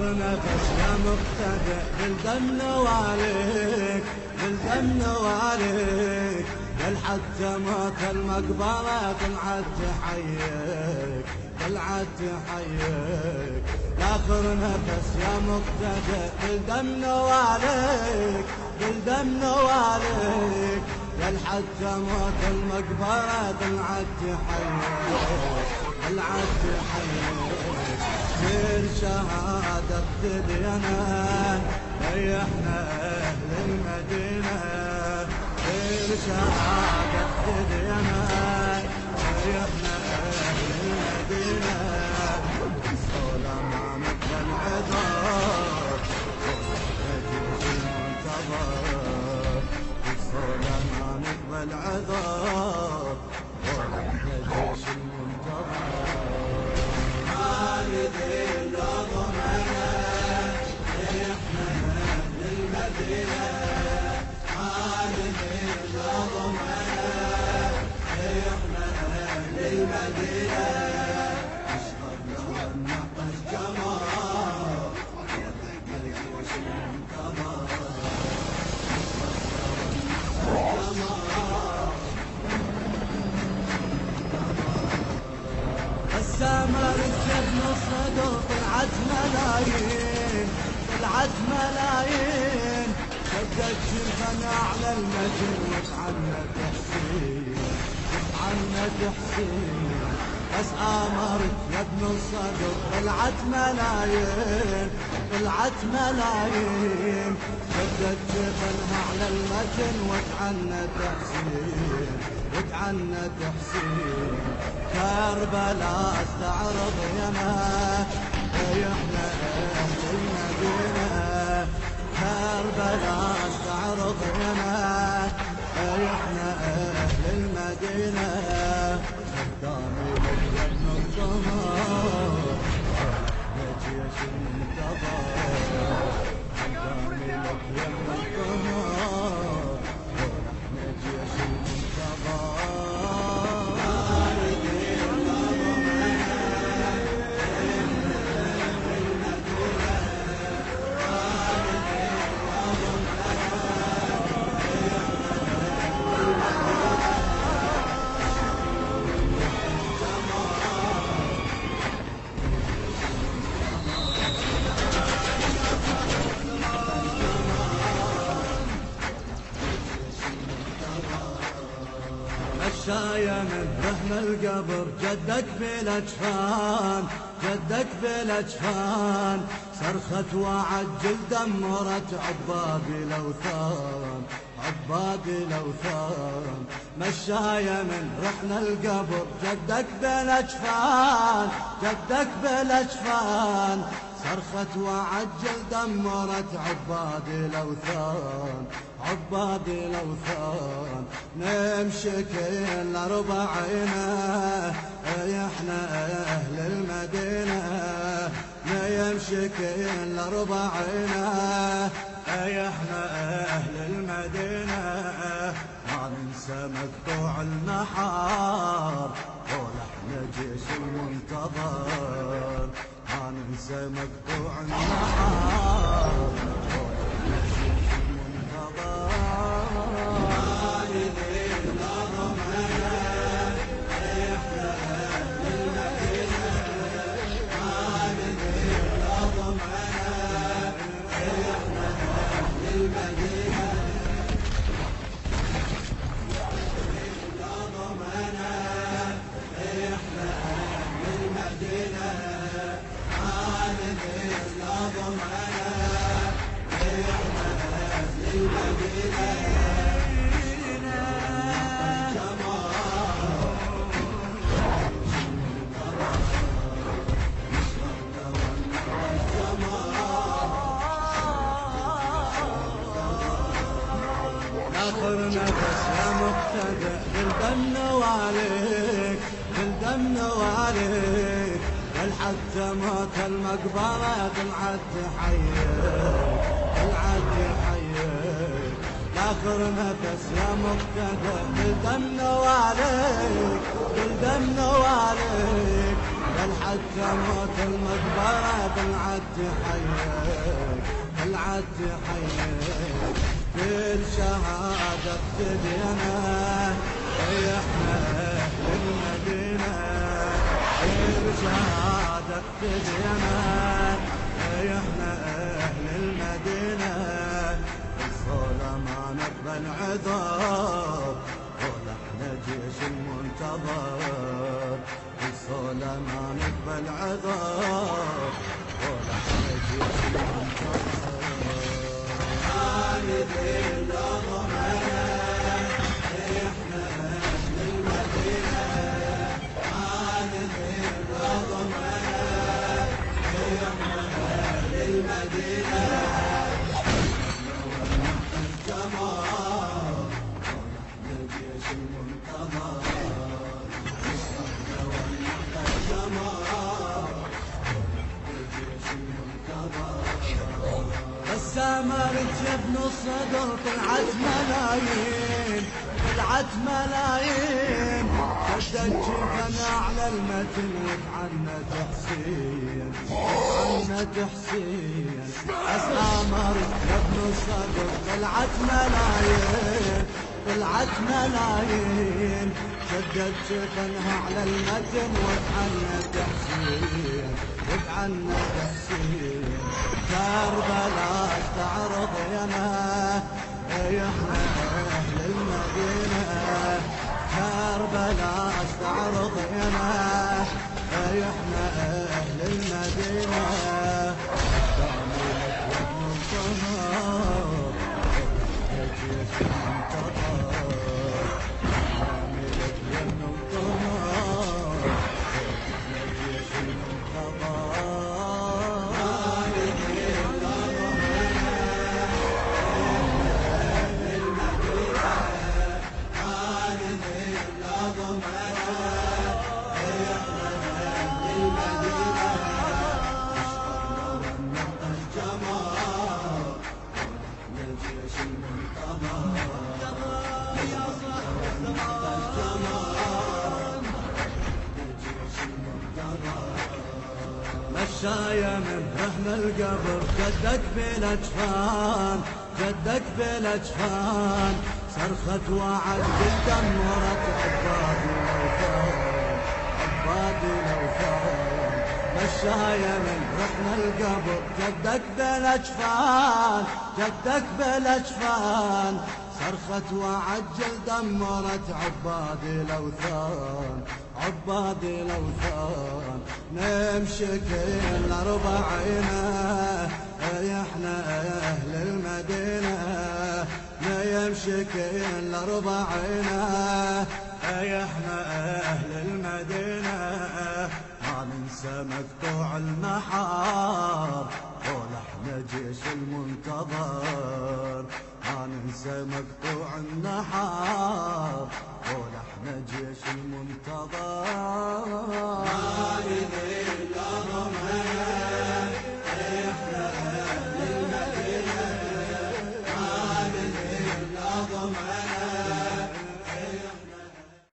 آخر نفس يا مقتدى بالدم نواليك بالدم نواليك قل حتى موت المقبرة طلعت تحييك طلعت تحييك آخر نفس يا مقتدى بالدم نواليك بالدم نواليك قل حتى موت المقبرة طلعت تحييك طلعت تحييك من شهادة تدينا ريحنا أهل المدينة من شهادة تدينا ريحنا أهل المدينة الصولة ما مثل العذاب الجيش المنتظر الصولة ما نقبل عذاب الجيش المنتظر السمر الجبن الصدر طلعت ملايين طلعت ملايين شدت شرفنا على المجد وتعنت حسين وتعنت حسين بس آمرت يا ابن الصدر طلعت ملايين طلعت ملايين شدت شرفنا على المجد وتعنت حسين وتعنت حسين كربلاء استعرض يما ريحنا أهل المدينة كربلاء استعرض يما ريحنا أهل المدينة قدامي لك يا ابن الزهر جيش المنتظر قدامي لك يا ابن الزهر جيش المنتظر مشايا من رحم القبر جدك بالاجفان جدك بالاجفان صرخت وعجل دمرت عباد الاوثان عباد الاوثان مشايا من رحم القبر جدك بالاجفان جدك بالاجفان صرخت وعجل دمرت عباد الاوثان عباد الاوثان نمشي كل ربعنا احنا اهل المدينه نمشي كل ربعنا احنا اهل المدينه ما ننسى مقطوع النحار ولحن جيش المنتظر ما ننسى مقطوع النحار آخر نفس يا مقتدى بالدم نواليك بالدم نواليك قل حتى موت المقبرة طلعت تحييك طلعت تحييك لاخر نفس يا مقتدى قلدمنا وعليك قلدمنا وعليك بل حتى موت المقبرة بالعد حيك بالعد حيك بالشهادة اقتدينا احنا اهل المدينة بالشهادة اقتدينا احنا اهل المدينة الصولة ما نقبل عذاب ولا احنا جيش المنتظر الصولة ما نقبل عذاب ولا احنا جيش المنتظر خالدين لضمنا احنا اهل المدينة خالدين لضمنا احنا اهل المدينة السمرت يا ابن الصدر طلعت ملايين طلعت ملايين شدت جبنا على المتن وتعنت حسين وتعنت حسين السمرت يا ابن الصدر طلعت ملايين طلعت ملايين شدت جبنها على المتن وتعنت حسين وتعنت حسين كربلاء استعرض يانا احنا اهل المدينة كربلاء استعرض يانا احنا اهل المدينة كاملك يا ابن الطهر الجيش المنتظر كاملك يا ابن الطهر الجيش المنتظر مشاية من رحم القبر جدك بالاجفان جدك بالاجفان صرخت وعد دمرت عبادي لوفان عبادي لوفان مشاية من رحم القبر جدك بالاجفان جدك بالاجفان صرخت وعجل دمرت عبادي لوثان عبادي لوثان نمشي كل أربعينا احنا أهل المدينة نمشي كل أربعينا احنا أهل المدينة ما ننسى مقطوع المحار قول احنا جيش المنتظر ما ننسى مقطوع